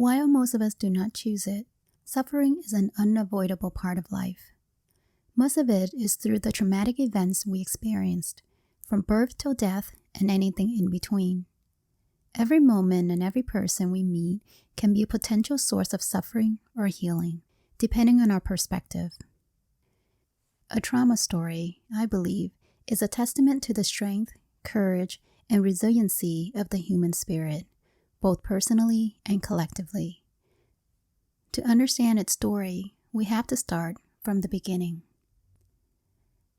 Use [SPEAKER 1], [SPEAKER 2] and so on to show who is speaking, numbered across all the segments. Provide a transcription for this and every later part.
[SPEAKER 1] While most of us do not choose it, suffering is an unavoidable part of life. Most of it is through the traumatic events we experienced, from birth till death and anything in between. Every moment and every person we meet can be a potential source of suffering or healing, depending on our perspective. A trauma story, I believe, is a testament to the strength, courage, and resiliency of the human spirit, both personally and collectively. To understand its story, we have to start from the beginning.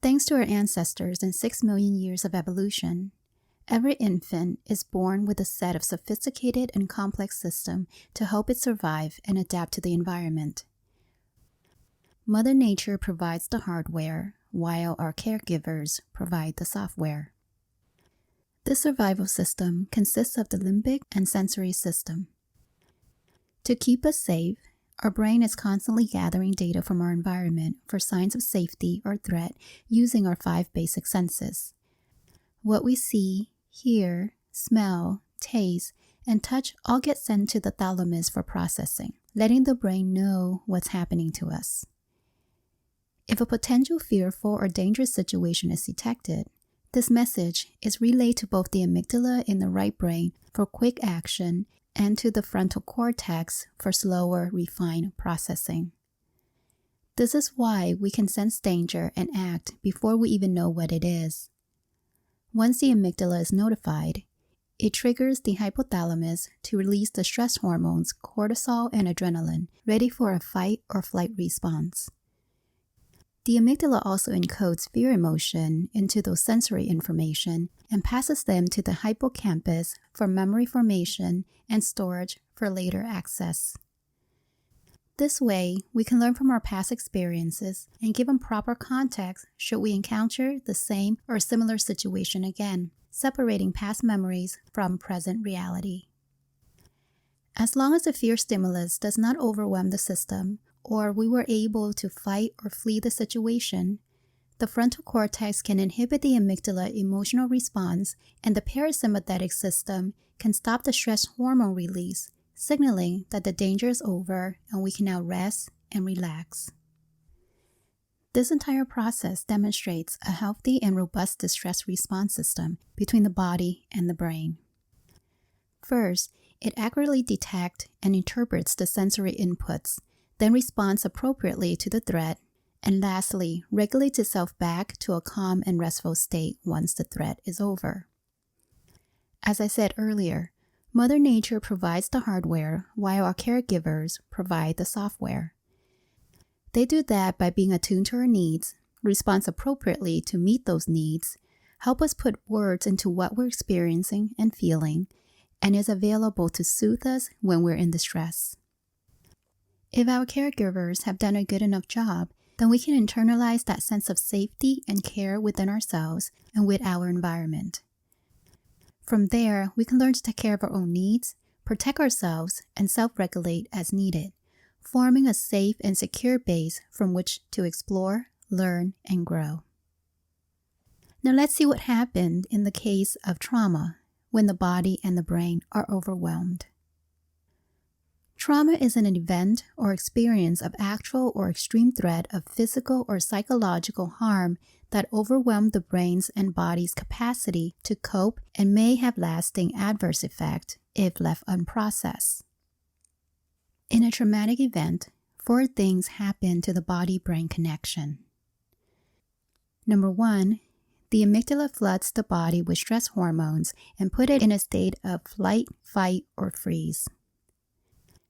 [SPEAKER 1] Thanks to our ancestors and 6 million years of evolution, every infant is born with a set of sophisticated and complex systems to help it survive and adapt to the environment. Mother Nature provides the hardware, while our caregivers provide the software. This survival system consists of the limbic and sensory system. To keep us safe, our brain is constantly gathering data from our environment for signs of safety or threat using our 5 basic senses. What we see, hear, smell, taste, and touch all get sent to the thalamus for processing, letting the brain know what's happening to us. If a potential fearful or dangerous situation is detected, this message is relayed to both the amygdala in the right brain for quick action and to the frontal cortex for slower, refined processing. This is why we can sense danger and act before we even know what it is. Once the amygdala is notified, it triggers the hypothalamus to release the stress hormones cortisol and adrenaline, ready for a fight or flight response. The amygdala also encodes fear emotion into those sensory information and passes them to the hippocampus for memory formation and storage for later access. This way, we can learn from our past experiences and give them proper context should we encounter the same or similar situation again, separating past memories from present reality. As long as the fear stimulus does not overwhelm the system, or we were able to fight or flee the situation, the frontal cortex can inhibit the amygdala emotional response and the parasympathetic system can stop the stress hormone release, signaling that the danger is over and we can now rest and relax. This entire process demonstrates a healthy and robust distress response system between the body and the brain. First, it accurately detects and interprets the sensory inputs, then responds appropriately to the threat, and lastly, regulates itself back to a calm and restful state once the threat is over. As I said earlier, Mother Nature provides the hardware while our caregivers provide the software. They do that by being attuned to our needs, respond appropriately to meet those needs, help us put words into what we're experiencing and feeling, and is available to soothe us when we're in distress. If our caregivers have done a good enough job, then we can internalize that sense of safety and care within ourselves and with our environment. From there, we can learn to take care of our own needs, protect ourselves, and self-regulate as needed, forming a safe and secure base from which to explore, learn, and grow. Now let's see what happened in the case of trauma when the body and the brain are overwhelmed. Trauma is an event or experience of actual or extreme threat of physical or psychological harm that overwhelmed the brain's and body's capacity to cope and may have lasting adverse effect if left unprocessed. In a traumatic event, 4 things happen to the body-brain connection. Number 1, the amygdala floods the body with stress hormones and put it in a state of flight, fight, or freeze.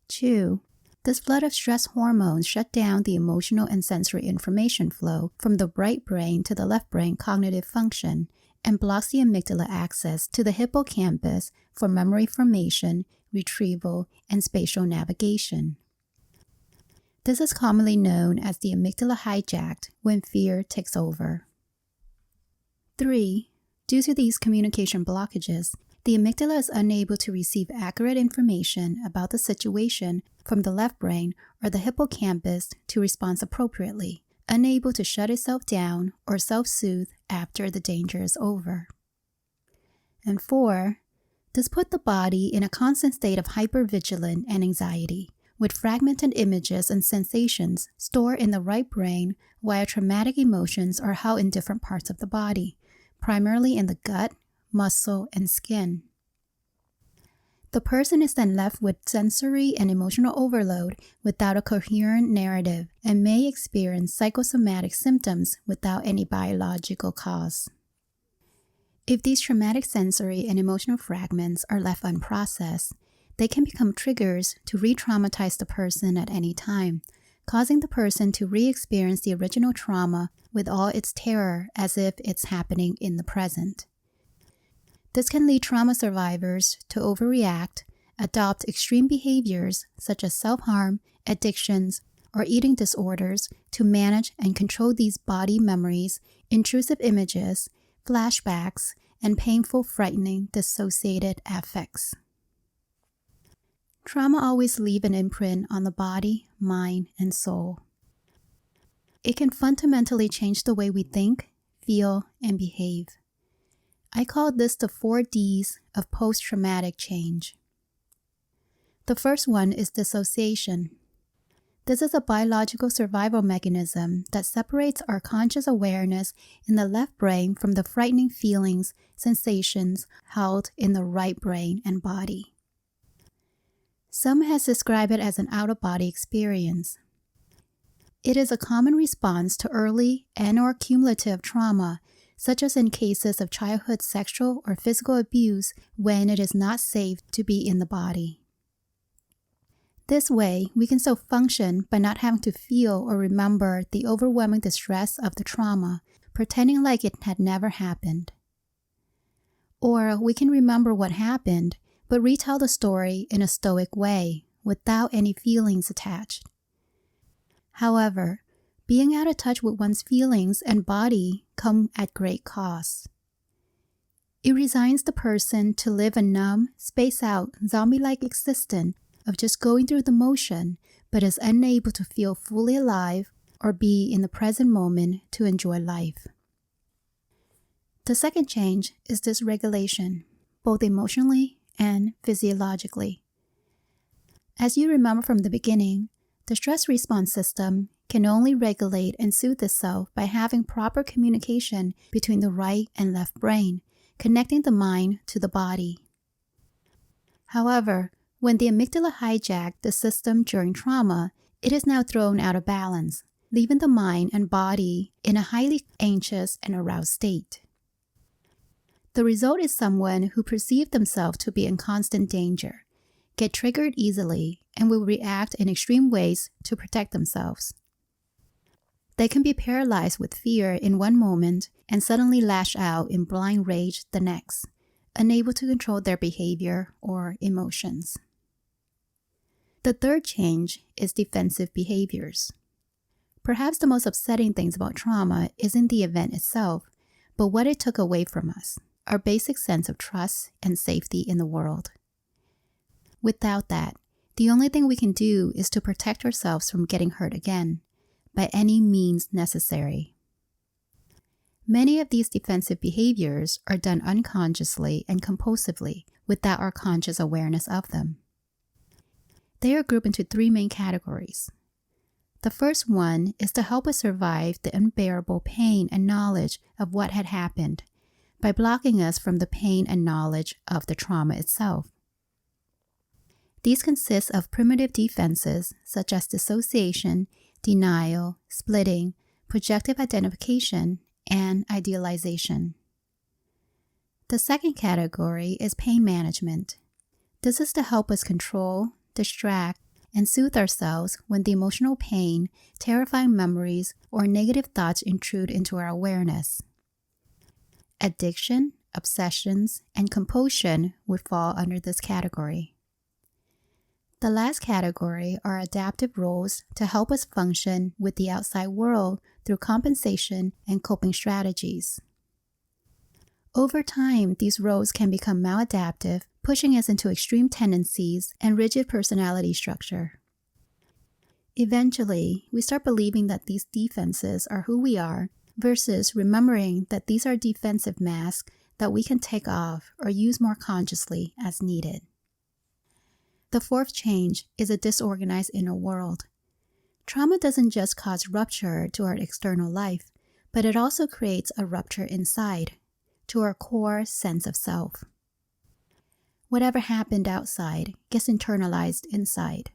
[SPEAKER 1] 2, this flood of stress hormones shut down the emotional and sensory information flow from the right brain to the left brain cognitive function and blocks the amygdala access to the hippocampus for memory formation, retrieval, and spatial navigation. This is commonly known as the amygdala hijacked when fear takes over. 3, due to these communication blockages, the amygdala is unable to receive accurate information about the situation from the left brain or the hippocampus to respond appropriately, unable to shut itself down or self-soothe after the danger is over. And 4, This put the body in a constant state of hypervigilance and anxiety, with fragmented images and sensations stored in the right brain, while traumatic emotions are held in different parts of the body, primarily in the gut, muscle, and skin. The person is then left with sensory and emotional overload without a coherent narrative and may experience psychosomatic symptoms without any biological cause. If these traumatic sensory and emotional fragments are left unprocessed, they can become triggers to re-traumatize the person at any time, causing the person to re-experience the original trauma with all its terror as if it's happening in the present. This can lead trauma survivors to overreact, adopt extreme behaviors such as self-harm, addictions, or eating disorders to manage and control these body memories, intrusive images, flashbacks, and painful, frightening, dissociated affects. Trauma always leaves an imprint on the body, mind, and soul. It can fundamentally change the way we think, feel, and behave. I call this the 4 Ds of post-traumatic change. The first one is dissociation. This is a biological survival mechanism that separates our conscious awareness in the left brain from the frightening feelings, sensations held in the right brain and body. Some has described it as an out-of-body experience. It is a common response to early and/or cumulative trauma, such as in cases of childhood sexual or physical abuse when it is not safe to be in the body. This way, we can still function by not having to feel or remember the overwhelming distress of the trauma, pretending like it had never happened. Or we can remember what happened, but retell the story in a stoic way, without any feelings attached. However, being out of touch with one's feelings and body come at great cost. It resigns the person to live a numb, spaced-out, zombie-like existence of just going through the motion, but is unable to feel fully alive or be in the present moment to enjoy life. The second change is dysregulation, both emotionally and physiologically. As you remember from the beginning, the stress response system can only regulate and soothe itself by having proper communication between the right and left brain, connecting the mind to the body. However, when the amygdala hijacked the system during trauma, it is now thrown out of balance, leaving the mind and body in a highly anxious and aroused state. The result is someone who perceives themselves to be in constant danger, get triggered easily, and will react in extreme ways to protect themselves. They can be paralyzed with fear in one moment and suddenly lash out in blind rage the next, unable to control their behavior or emotions. The third change is defensive behaviors. Perhaps the most upsetting things about trauma isn't the event itself, but what it took away from us, our basic sense of trust and safety in the world. Without that, the only thing we can do is to protect ourselves from getting hurt again, by any means necessary. Many of these defensive behaviors are done unconsciously and compulsively without our conscious awareness of them. They are grouped into 3 main categories. The first one is to help us survive the unbearable pain and knowledge of what had happened by blocking us from the pain and knowledge of the trauma itself. These consist of primitive defenses such as dissociation, denial, splitting, projective identification, and idealization. The second category is pain management. This is to help us control, distract, and soothe ourselves when the emotional pain, terrifying memories, or negative thoughts intrude into our awareness. Addiction, obsessions, and compulsion would fall under this category. The last category are adaptive roles to help us function with the outside world through compensation and coping strategies. Over time, these roles can become maladaptive, pushing us into extreme tendencies and rigid personality structure. Eventually, we start believing that these defenses are who we are versus remembering that these are defensive masks that we can take off or use more consciously as needed. The fourth change is a disorganized inner world. Trauma doesn't just cause rupture to our external life, but it also creates a rupture inside, to our core sense of self. Whatever happened outside gets internalized inside.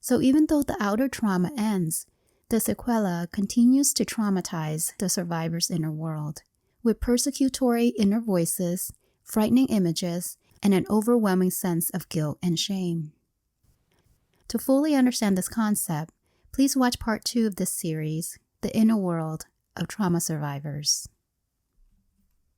[SPEAKER 1] So even though the outer trauma ends, the sequela continues to traumatize the survivor's inner world, with persecutory inner voices, frightening images, and an overwhelming sense of guilt and shame. To fully understand this concept, please watch part 2 of this series, The Inner World of Trauma Survivors.